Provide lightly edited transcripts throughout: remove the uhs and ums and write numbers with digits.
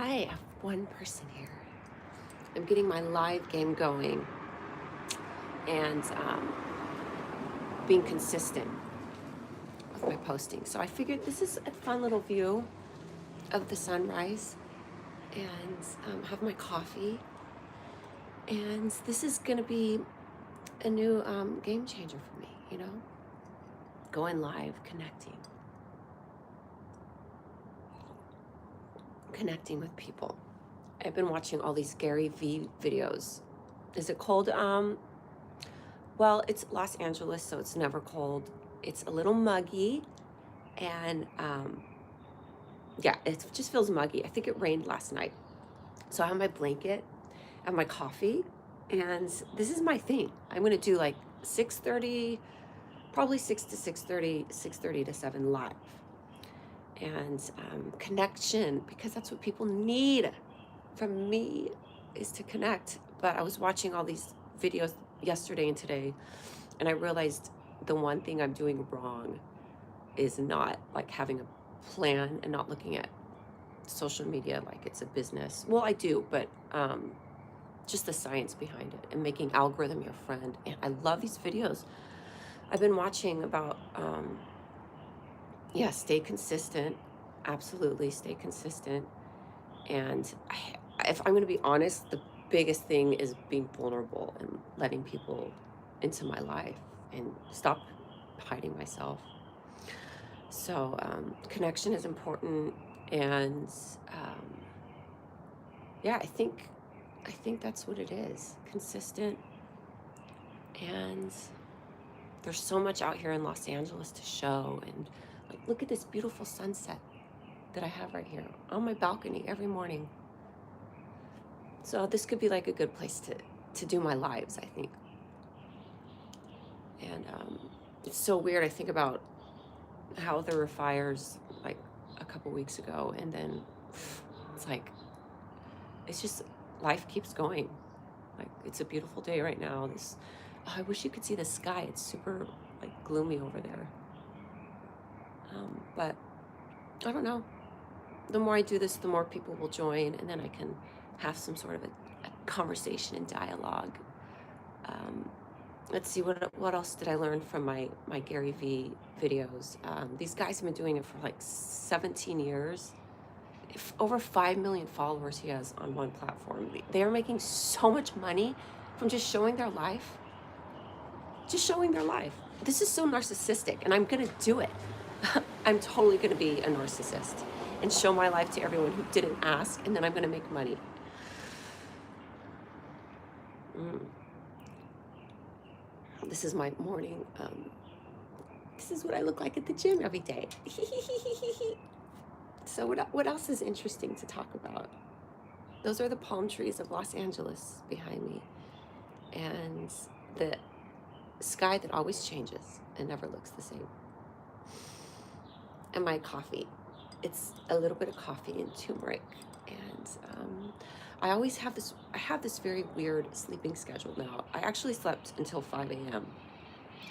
I have one person here. I'm getting my live game going and being consistent with my posting. So I figured this is a fun little view of the sunrise and have my coffee. And this is going to be a new game changer for me, going live, connecting with people. I've been watching all these Gary V videos. Is it cold? Well, it's Los Angeles, so it's never cold. It's a little muggy, and yeah, it just feels muggy. I think it rained last night. So I have my blanket and my coffee, and this is my thing. I'm gonna do like 6:30, probably 6 to 6:30, 6:30 to 7 live. And connection, because that's what people need from me, is to connect. But I was watching all these videos yesterday and today, and I realized the one thing I'm doing wrong is not like having a plan and not looking at social media like it's a business. Well, I do, but just the science behind it and making algorithm your friend. And I love these videos I've been watching about stay consistent. Absolutely, stay consistent. And if I'm going to be honest, the biggest thing is being vulnerable and letting people into my life and stop hiding myself. So connection is important, and I think that's what it is. Consistent, and there's so much out here in Los Angeles to show. And like, look at this beautiful sunset that I have right here on my balcony every morning. So this could be like a good place to do my lives, I think. And it's so weird. I think about how there were fires like a couple weeks ago, and then it's like, it's just, life keeps going. Like, it's a beautiful day right now. I wish you could see the sky. It's super like gloomy over there. But I don't know. The more I do this, the more people will join, and then I can have some sort of a conversation and dialogue. Let's see, what else did I learn from my Gary V videos? These guys have been doing it for like 17 years. Over 5 million followers he has on one platform. They are making so much money from just showing their life. Just showing their life. This is so narcissistic, and I'm gonna do it. I'm totally gonna be a narcissist and show my life to everyone who didn't ask, and then I'm gonna make money. This is my morning. This is what I look like at the gym every day. So what else is interesting to talk about? Those are the palm trees of Los Angeles behind me, and the sky that always changes and never looks the same. And my coffee. It's a little bit of coffee and turmeric. And I have this very weird sleeping schedule now. I actually slept until 5 a.m.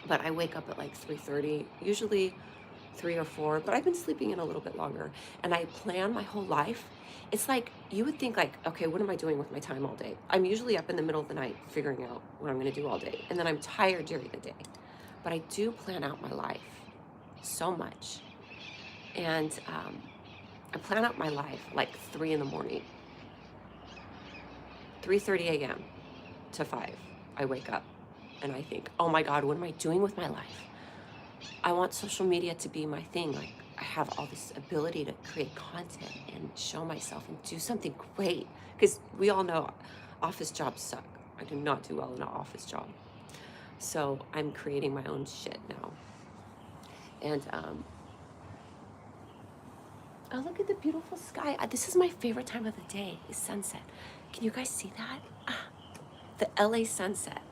but I wake up at like 3:30, usually 3 or 4, but I've been sleeping in a little bit longer, and I plan my whole life. It's like, you would think like, okay, what am I doing with my time all day? I'm usually up in the middle of the night figuring out what I'm going to do all day, and then I'm tired during the day. But I do plan out my life so much. And I plan out my life like 3 in the morning, 3:30 a.m. to 5. I wake up and I think, oh my God, what am I doing with my life? I want social media to be my thing. Like, I have all this ability to create content and show myself and do something great. Because we all know office jobs suck. I do not do well in an office job. So I'm creating my own shit now. And oh, look at the beautiful sky. This is my favorite time of the day, is sunset. Can you guys see that? The LA sunset.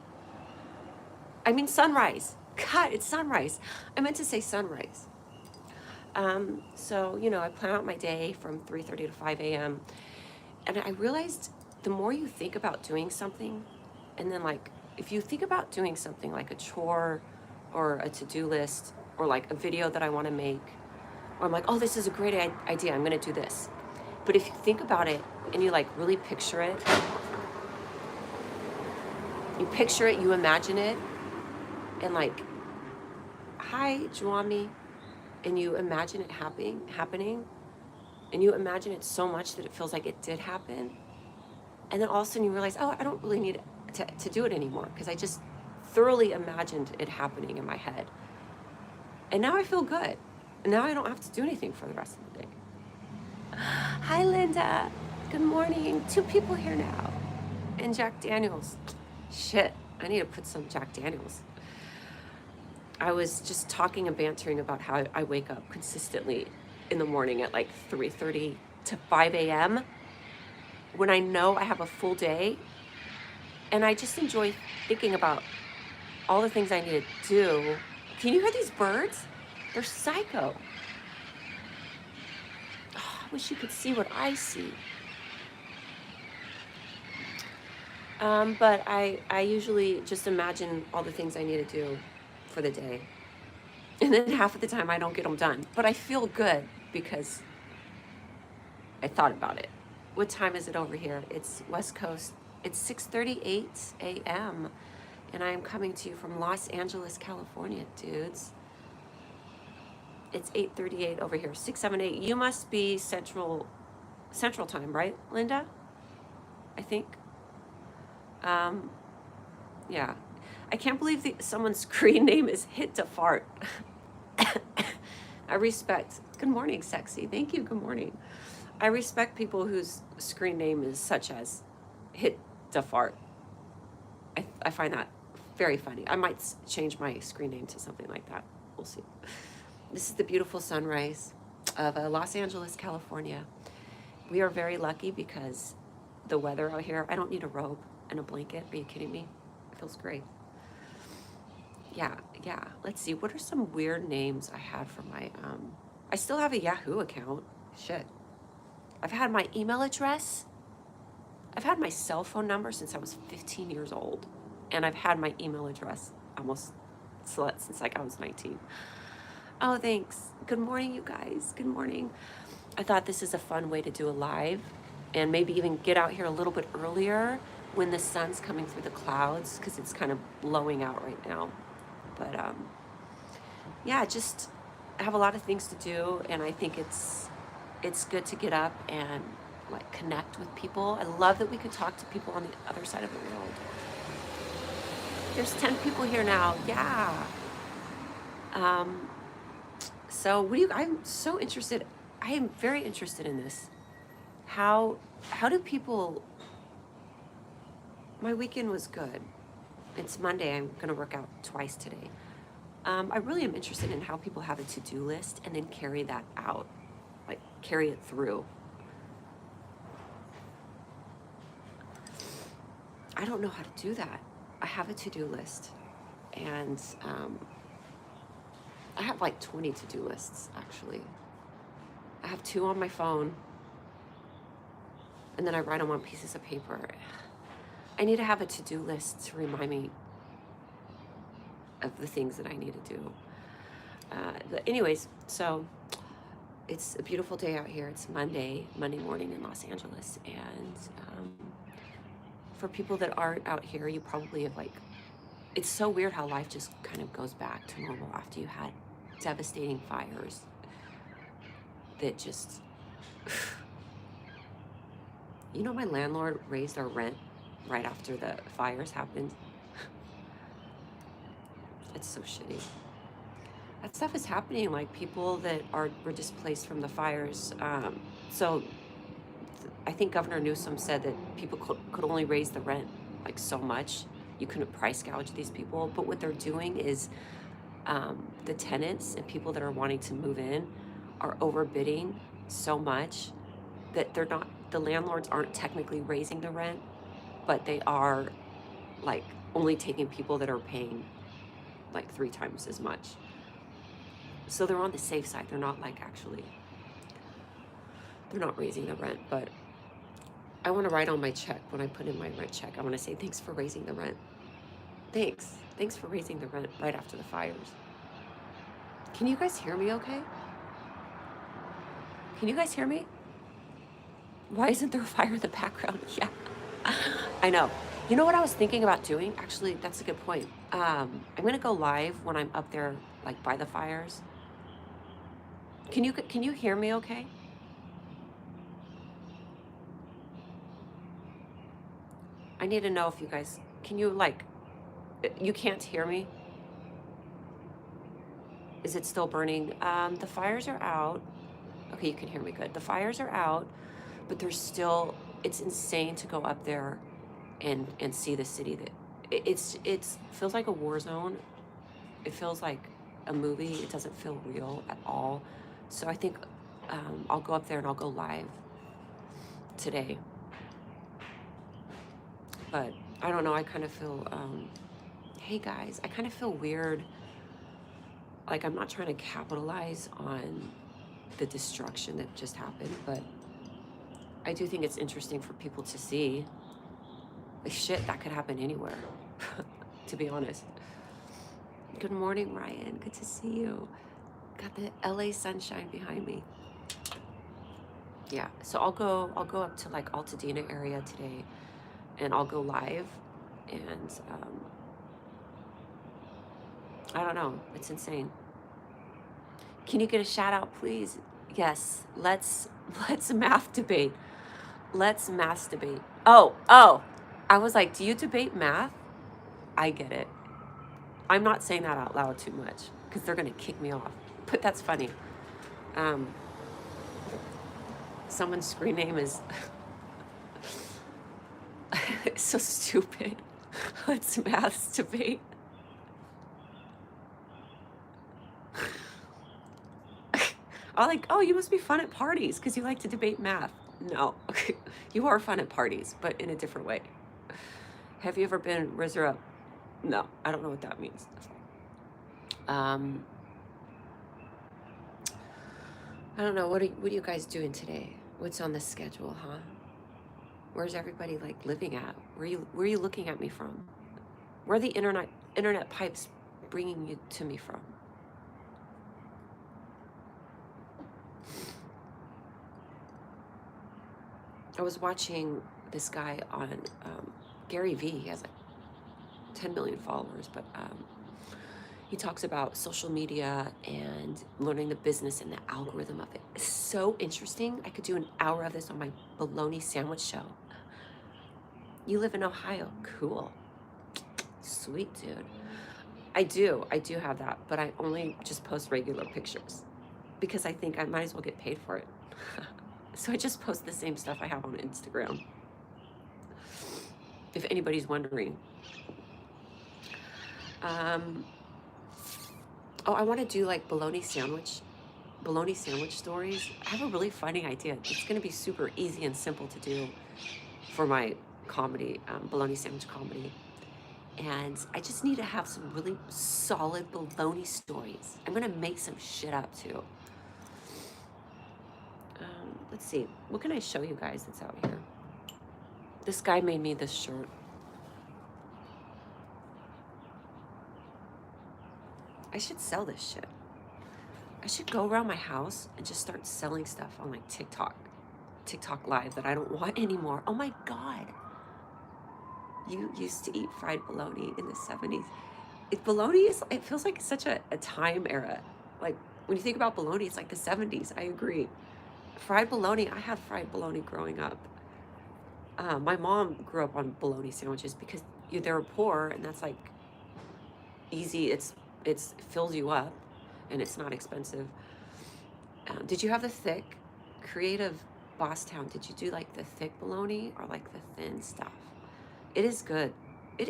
I mean sunrise. God, it's sunrise. I meant to say sunrise. So, I plan out my day from 3:30 to 5 a.m. And I realized the more you think about doing something, and then like, if you think about doing something like a chore or a to-do list or like a video that I want to make, or I'm like, oh, this is a great idea, I'm going to do this. But if you think about it and you like really picture it, you imagine it, and like, hi, Juami, and you imagine it happening, and you imagine it so much that it feels like it did happen. And then all of a sudden you realize, oh, I don't really need to do it anymore because I just thoroughly imagined it happening in my head. And now I feel good. And now I don't have to do anything for the rest of the day. Hi, Linda. Good morning. 2 people here now. And Jack Daniels. Shit, I need to put some Jack Daniels. I was just talking and bantering about how I wake up consistently in the morning at like 3:30 to 5 a.m. when I know I have a full day. And I just enjoy thinking about all the things I need to do. Can you hear these birds? They're psycho. Oh, I wish you could see what I see. But I usually just imagine all the things I need to do for the day. And then half of the time I don't get them done. But I feel good because I thought about it. What time is it over here? It's West Coast. It's 6:38 a.m. And I am coming to you from Los Angeles, California, dudes. It's 8:38 over here, 6:78. You must be Central Time, right, Linda? I think. Yeah. I can't believe someone's screen name is Hit to Fart. I respect. Good morning, sexy. Thank you. Good morning. I respect people whose screen name is such as Hit to Fart. I find that very funny. I might change my screen name to something like that. We'll see. This is the beautiful sunrise of Los Angeles, California. We are very lucky because the weather out here, I don't need a robe and a blanket. Are you kidding me? It feels great. Yeah. Let's see. What are some weird names I had for my, I still have a Yahoo account. Shit. I've had my email address. I've had my cell phone number since I was 15 years old. And I've had my email address almost since like I was 19. Oh, thanks. Good morning, you guys. Good morning. I thought this is a fun way to do a live and maybe even get out here a little bit earlier when the sun's coming through the clouds because it's kind of blowing out right now. But yeah, just have a lot of things to do, and I think it's good to get up and like connect with people. I love that we could talk to people on the other side of the world. There's 10 people here now. Yeah. So I'm so interested. I am very interested in this. How do people, my weekend was good. It's Monday. I'm going to work out twice today. I really am interested in how people have a to-do list and then carry that out, like carry it through. I don't know how to do that. I have a to-do list, and I have like 20 to-do lists, actually. I have 2 on my phone, and then I write them on pieces of paper. I need to have a to-do list to remind me of the things that I need to do. But anyways, so it's a beautiful day out here. It's Monday morning in Los Angeles, and for people that aren't out here, you probably have like, it's so weird how life just kind of goes back to normal after you had devastating fires that just, you know, my landlord raised our rent right after the fires happened. It's so shitty. That stuff is happening, like people that were displaced from the fires. So I think Governor Newsom said that people could only raise the rent like so much. You couldn't price gouge these people. But what they're doing is the tenants and people that are wanting to move in are overbidding so much that the landlords aren't technically raising the rent, but they are like only taking people that are paying like 3 times as much. So they're on the safe side. They're not like they're not raising the rent. But I want to write on my check, when I put in my rent check, I want to say, thanks for raising the rent. Thanks for raising the rent right after the fires. Can you guys hear me okay? Can you guys hear me? Why isn't there a fire in the background? Yeah, I know. You know what I was thinking about doing? Actually, that's a good point. I'm gonna go live when I'm up there, like by the fires. Can you hear me okay? I need to know if you guys, can you like, you can't hear me? Is it still burning? The fires are out. Okay, you can hear me good. The fires are out, but there's still, it's insane to go up there and see the city that it's feels like a war zone. It feels like a movie. It doesn't feel real at all. So I think I'll go up there and I'll go live today. But I don't know. I kind of feel, hey guys, I kind of feel weird. Like I'm not trying to capitalize on the destruction that just happened, but I do think it's interesting for people to see. Like shit, that could happen anywhere, to be honest. Good morning, Ryan. Good to see you. Got the LA sunshine behind me. Yeah, so I'll go up to like Altadena area today and I'll go live and I don't know, it's insane. Can you get a shout out, please? Yes, let's math debate. Let's math debate. Oh, I was like, do you debate math? I get it. I'm not saying that out loud too much because they're gonna kick me off. But that's funny. Someone's screen name is so stupid. Let's math debate. I'm like, oh, you must be fun at parties because you like to debate math. No, you are fun at parties, but in a different way. Have you ever been Rizzer up? No, I don't know what that means. I don't know. What are you guys doing today? What's on the schedule, huh? Where's everybody like living at? Where are you looking at me from? Where are the internet pipes bringing you to me from? I was watching this guy on Gary Vee. He has like 10 million followers, but he talks about social media and learning the business and the algorithm of it. It's so interesting. I could do an hour of this on my Bologna Sandwich Show. You live in Ohio. Cool. Sweet, dude. I do have that, but I only just post regular pictures because I think I might as well get paid for it. So I just post the same stuff I have on Instagram. If anybody's wondering. Oh, I want to do like bologna sandwich stories. I have a really funny idea. It's going to be super easy and simple to do for my comedy, bologna sandwich comedy. And I just need to have some really solid bologna stories. I'm going to make some shit up too. Let's see. What can I show you guys that's out here? This guy made me this shirt. I should sell this shit. I should go around my house and just start selling stuff on like TikTok Live that I don't want anymore. Oh my God. You used to eat fried bologna in the 70s. It feels like such a time era. Like when you think about bologna, it's like the 70s. I agree. Fried bologna, I had fried bologna growing up. My mom grew up on bologna sandwiches because they were poor and that's like easy. It fills you up and it's not expensive. Did you have the thick, creative Bosstown? Did you do like the thick bologna or like the thin stuff? It is good.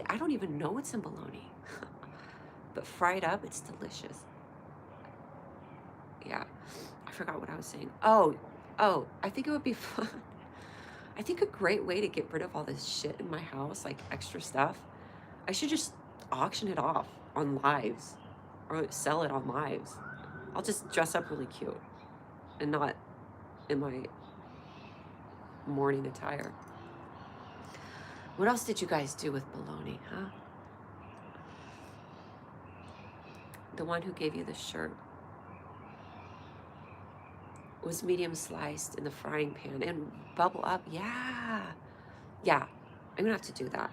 I don't even know what's in bologna. But fried up, it's delicious. Yeah, I forgot what I was saying. Oh, I think it would be fun. I think a great way to get rid of all this shit in my house, like extra stuff, I should just auction it off on lives or sell it on lives. I'll just dress up really cute and not in my morning attire. What else did you guys do with bologna, huh? The one who gave you the shirt. was medium sliced in the frying pan and bubble up. Yeah. Yeah. I'm gonna have to do that.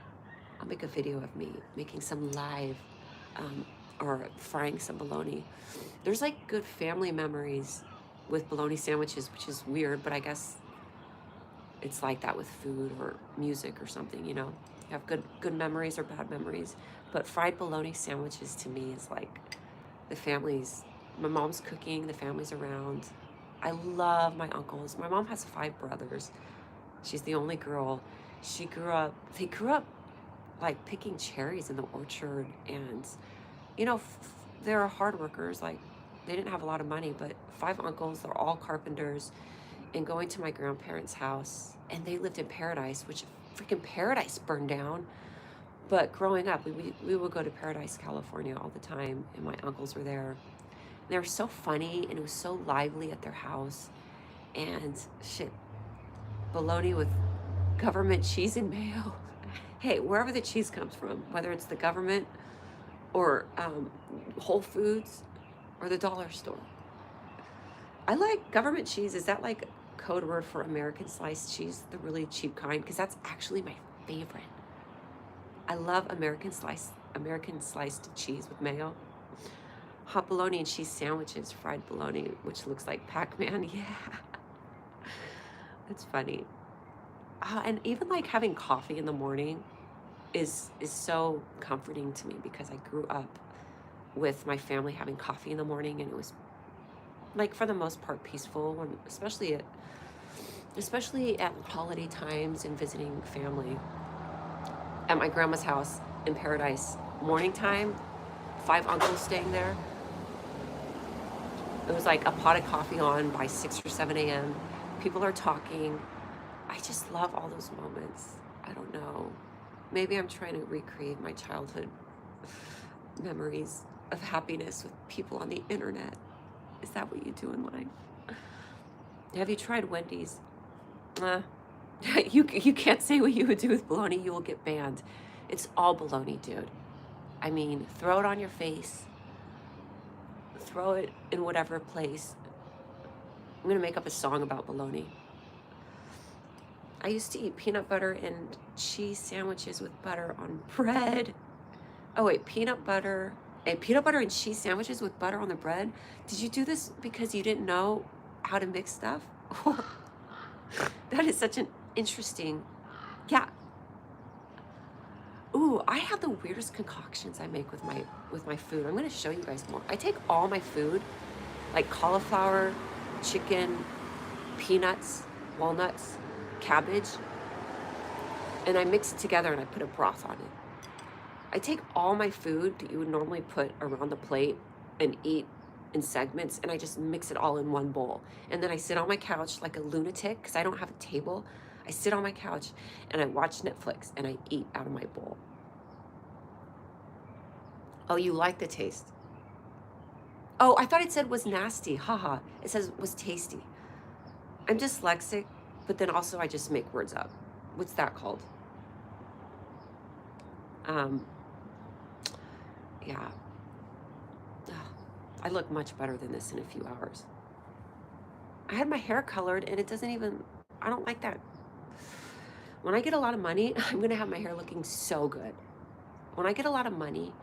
I'll make a video of me making some live um, or frying some bologna. There's like good family memories with bologna sandwiches, which is weird, but I guess it's like that with food or music or something, you know. You have good memories or bad memories. But fried bologna sandwiches to me is like the family's, my mom's cooking, the family's around. I love my uncles. My mom has 5 brothers. She's the only girl. They grew up like picking cherries in the orchard, and you know, they're hard workers. Like, they didn't have a lot of money, but 5 uncles, they're all carpenters, and going to my grandparents' house, and they lived in Paradise, which freaking Paradise burned down. But growing up, we would go to Paradise, California all the time, and my uncles were there. They were so funny, and it was so lively at their house. And shit, bologna with government cheese and mayo. Hey, wherever the cheese comes from, whether it's the government or Whole Foods or the dollar store. I like government cheese. Is that like code word for American sliced cheese, the really cheap kind? Because that's actually my favorite. I love American sliced cheese with mayo. Hot bologna and cheese sandwiches, fried bologna, which looks like Pac-Man. Yeah, it's funny. And even like having coffee in the morning is so comforting to me, because I grew up with my family having coffee in the morning, and it was like for the most part peaceful, when especially at holiday times and visiting family. At my grandma's house in Paradise, morning time, 5 uncles staying there. It was like a pot of coffee on by 6 or 7 a.m. People are talking. I just love all those moments. I don't know. Maybe I'm trying to recreate my childhood memories of happiness with people on the internet. Is that what you do in life? Have you tried Wendy's? You can't say what you would do with bologna. You will get banned. It's all bologna, dude. I mean, throw it on your face. Throw it in whatever place. I'm gonna make up a song about bologna. I used to eat peanut butter and cheese sandwiches with butter on bread. Oh wait, peanut butter and cheese sandwiches with butter on the bread? Did you do this because you didn't know how to mix stuff? That is such an interesting, yeah. Ooh, I have the weirdest concoctions I make with my food. I'm gonna show you guys more. I take all my food, like cauliflower, chicken, peanuts, walnuts, cabbage, and I mix it together and I put a broth on it. I take all my food that you would normally put around the plate and eat in segments, and I just mix it all in one bowl. And then I sit on my couch like a lunatic, because I don't have a table. I sit on my couch and I watch Netflix and I eat out of my bowl. Oh, you like the taste? Oh, I thought it said was nasty. Haha. It says was tasty. I'm dyslexic, but then also I just make words up. What's that called? Yeah. Ugh. I look much better than this in a few hours. I had my hair colored and it doesn't even, I don't like that. When I get a lot of money, I'm gonna have my hair looking so good. When I get a lot of money,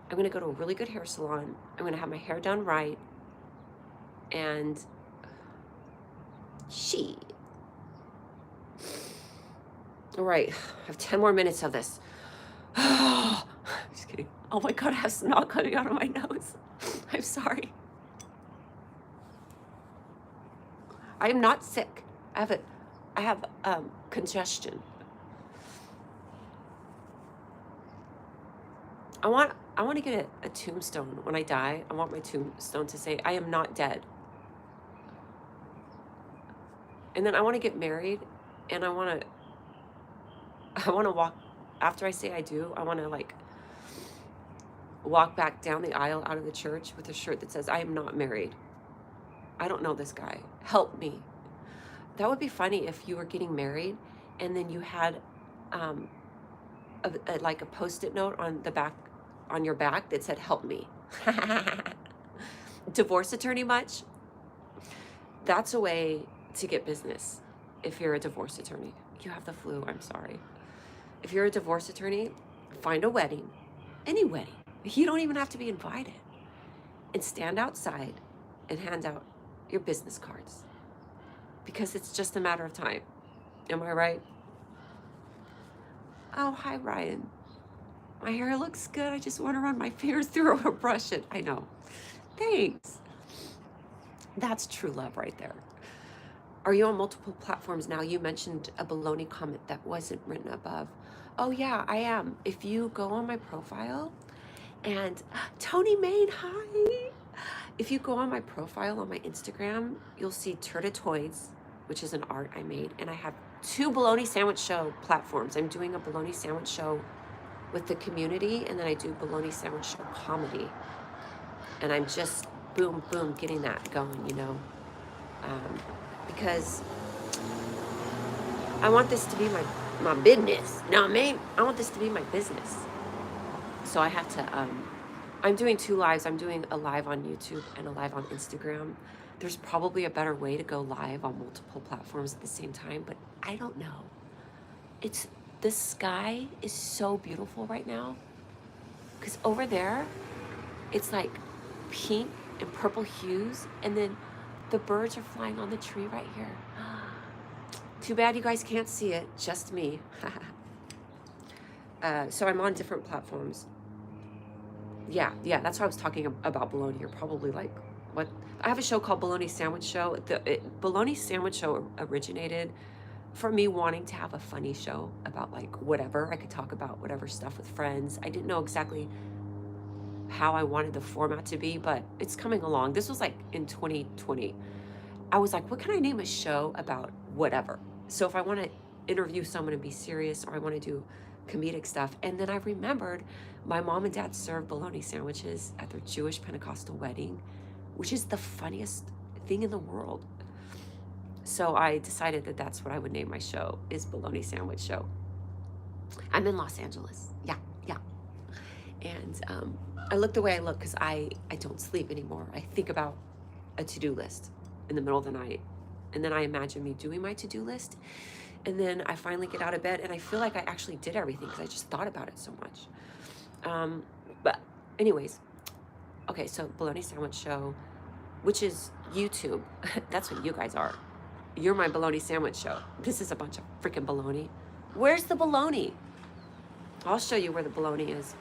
I'm gonna go to a really good hair salon. I'm gonna have my hair done right. And all right, I have 10 more minutes of this. Just kidding. Oh my God, I have snot coming out of my nose. I'm sorry. I am not sick. I have congestion. I want to get a tombstone when I die. I want my tombstone to say, I am not dead. And then I want to get married, and I want to walk, after I say I do, I want to like walk back down the aisle out of the church with a shirt that says, I am not married. I don't know this guy. Help me. That would be funny if you were getting married and then you had like a Post-it note on the back, on your back, that said, help me. Divorce attorney much? That's a way to get business if you're a divorce attorney. You have the flu, I'm sorry. If you're a divorce attorney, find a wedding, any wedding. You don't even have to be invited. And stand outside and hand out your business cards. Because it's just a matter of time. Am I right? Oh, hi, Ryan. My hair looks good. I just want to run my fingers through it or brush it. I know. Thanks. That's true love right there. Are you on multiple platforms now? You mentioned a baloney comment that wasn't written above. Oh yeah, I am. If you go on my profile and Tony Main, hi. If you go on my profile on my Instagram, you'll see Turda Toys, which is an art I made. And I have 2 Bologna Sandwich Show platforms. I'm doing a Bologna Sandwich Show with the community, and then I do Bologna Sandwich Show comedy. And I'm just boom, boom, getting that going, you know. Because I want this to be my business. You know what I mean? I want this to be my business. So I have to, I'm doing 2 lives. I'm doing a live on YouTube and a live on Instagram. There's probably a better way to go live on multiple platforms at the same time, but I don't know. The sky is so beautiful right now. Because over there, it's like pink and purple hues, and then the birds are flying on the tree right here. Too bad you guys can't see it, just me. So I'm on different platforms. Yeah, that's why I was talking about bologna. You're probably like, what? I have a show called Bologna Sandwich Show. Bologna Sandwich Show originated for me wanting to have a funny show about like whatever. I could talk about whatever stuff with friends. I didn't know exactly how I wanted the format to be, but it's coming along. This was like in 2020. I was like, what can I name a show about whatever? So if I want to interview someone and be serious, or I want to do comedic stuff. And then I remembered my mom and dad served bologna sandwiches at their Jewish Pentecostal wedding, which is the funniest thing in the world. So I decided that that's what I would name my show, is Bologna Sandwich Show. I'm in Los Angeles. Yeah. And I look the way I look because I don't sleep anymore. I think about a to-do list in the middle of the night. And then I imagine me doing my to-do list. And then I finally get out of bed and I feel like I actually did everything because I just thought about it so much. But anyways, okay, so Bologna Sandwich Show, which is YouTube. That's what you guys are. You're my Bologna Sandwich Show. This is a bunch of freaking bologna. Where's the bologna? I'll show you where the bologna is.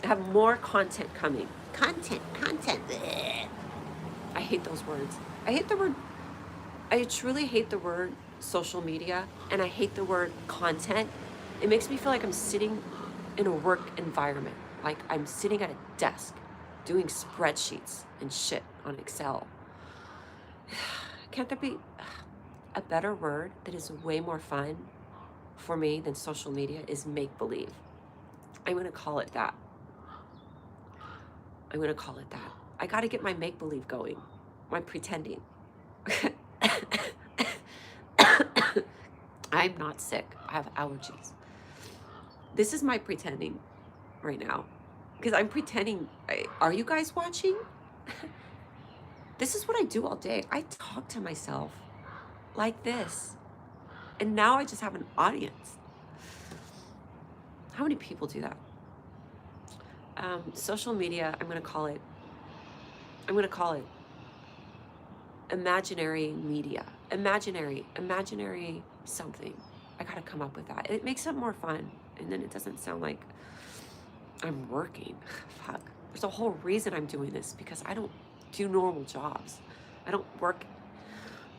I have more content coming. Content. Bleh. I hate those words. I truly hate the word social media, and I hate the word content. It makes me feel like I'm sitting in a work environment. Like I'm sitting at a desk doing spreadsheets and shit on Excel. Can't there be a better word that is way more fun for me than social media? Is make-believe. I'm going to call it that. I got to get my make-believe going. My pretending. I'm not sick. I have allergies. This is my pretending right now. Because I'm pretending. Are you guys watching? This is what I do all day. I talk to myself like this. And now I just have an audience. How many people do that? Social media, I'm going to call it imaginary media. Imaginary something. I got to come up with that. It makes it more fun. And then it doesn't sound like I'm working. Fuck. There's a whole reason I'm doing this, because I don't do normal jobs. I don't work.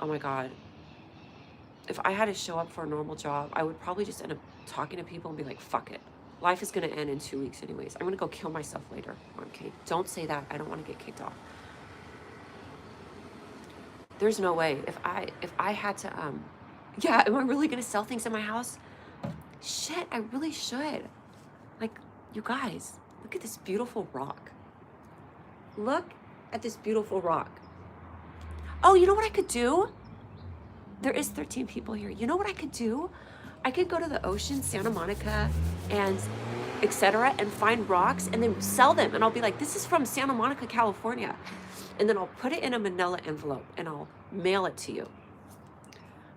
Oh my God. If I had to show up for a normal job, I would probably just end up talking to people and be like, fuck it. Life is going to end in 2 weeks anyways. I'm going to go kill myself later. No, I'm kidding. Don't say that. I don't want to get kicked off. There's no way. If I had to, yeah, am I really going to sell things in my house? Shit, I really should. Like, you guys, look at this beautiful rock. Look at this beautiful rock. Oh, you know what I could do? There is 13 people here. You know what I could do? I could go to the ocean, Santa Monica, and etc., and find rocks and then sell them. And I'll be like, this is from Santa Monica, California. And then I'll put it in a manila envelope and I'll mail it to you.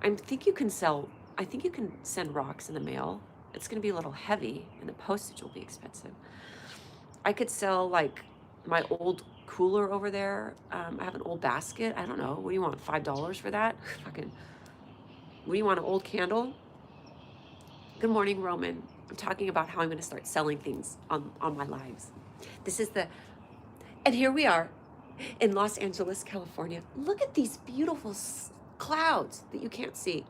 I think you can send rocks in the mail. It's going to be a little heavy and the postage will be expensive. I could sell like my old cooler over there. I have an old basket. I don't know. What do you want? $5 for that? Fucking. What do you want? An old candle? Good morning, Roman. I'm talking about how I'm going to start selling things on my lives. And here we are in Los Angeles, California. Look at these beautiful clouds that you can't see.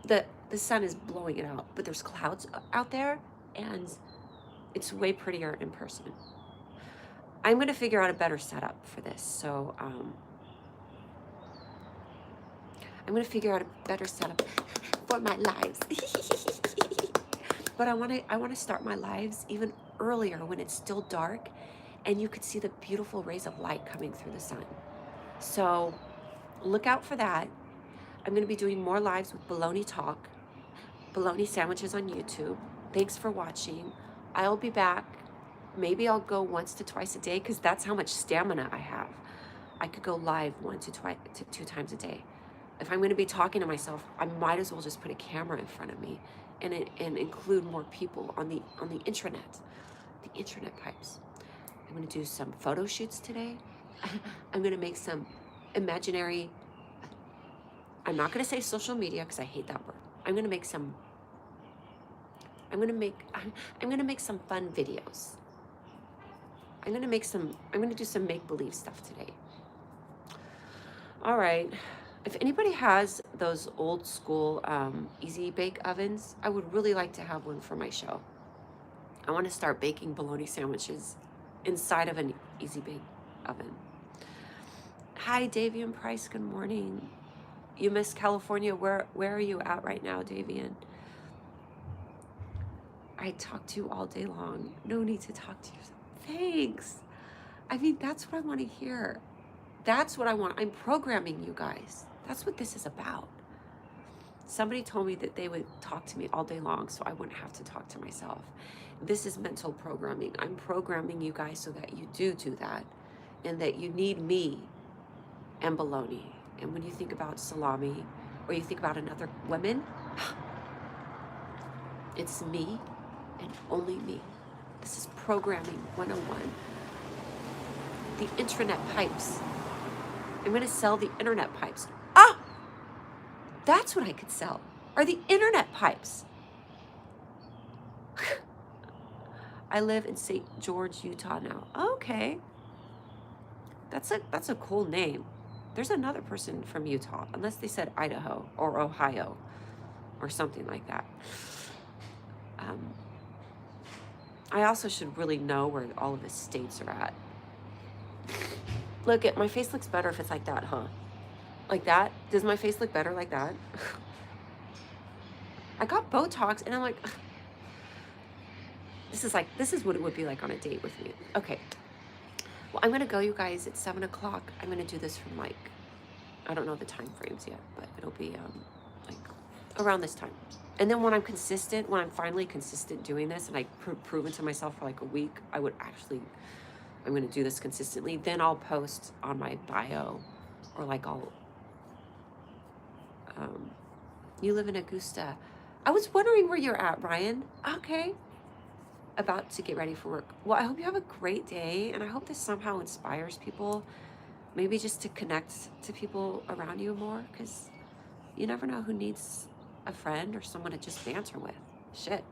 The sun is blowing it out, but there's clouds out there, and it's way prettier in person. I'm going to figure out a better setup for this. So I'm going to figure out a better setup for my lives. But I want to start my lives even earlier when it's still dark and you could see the beautiful rays of light coming through the sun. So look out for that. I'm going to be doing more lives with Bologna Talk, Bologna Sandwiches on YouTube. Thanks for watching. I'll be back. Maybe I'll go once to twice a day because that's how much stamina I have. I could go live 1 to 2 times a day. If I'm going to be talking to myself, I might as well just put a camera in front of me and include more people on the intranet, the internet pipes. I'm going to do some photo shoots today. I'm going to make some imaginary. I'm not going to say social media because I hate that word. I'm going to make some fun videos. I'm going to do some make-believe stuff today. All right. If anybody has those old school easy bake ovens, I would really like to have one for my show. I want to start baking bologna sandwiches inside of an easy bake oven. Hi, Davian Price. Good morning. You miss California. Where are you at right now, Davian? I talk to you all day long. No need to talk to you. Thanks. I mean, that's what I want to hear. That's what I want. I'm programming you guys. That's what this is about. Somebody told me that they would talk to me all day long so I wouldn't have to talk to myself. This is mental programming. I'm programming you guys so that you do that and that you need me and bologna. And when you think about salami or you think about another woman, it's me and only me. This is programming 101. The intranet pipes. I'm going to sell the internet pipes. Ah! That's what I could sell. Are the internet pipes. I live in St. George, Utah now. Okay. That's a cool name. There's another person from Utah, unless they said Idaho or Ohio or something like that. I also should really know where all of the states are at. Look, my face looks better if it's like that, huh? Like that? Does my face look better like that? I got Botox and I'm like, this is what it would be like on a date with me. Okay. Well, I'm going to go, you guys. It's 7 o'clock. I'm going to do this from like, I don't know the time frames yet, but it'll be like around this time. And then when I'm finally consistent doing this and I proven to myself for like a week, I'm going to do this consistently. Then I'll post on my bio or like you live in Augusta. I was wondering where you're at, Ryan. Okay. About to get ready for work. Well, I hope you have a great day and I hope this somehow inspires people, maybe just to connect to people around you more, because you never know who needs a friend or someone to just banter with. Shit.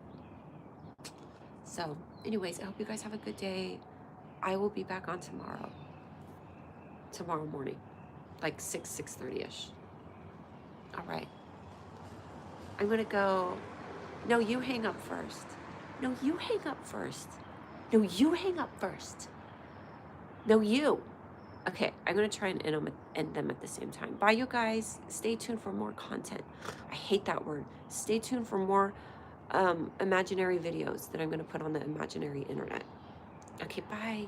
So anyways, I hope you guys have a good day. I will be back on tomorrow morning, like 6:30ish. All right. I'm going to go. No, you hang up first. No, you hang up first. No, you hang up first. No, you. Okay, I'm going to try and end them at the same time. Bye, you guys. Stay tuned for more content. I hate that word. Stay tuned for more imaginary videos that I'm going to put on the imaginary internet. Okay, bye.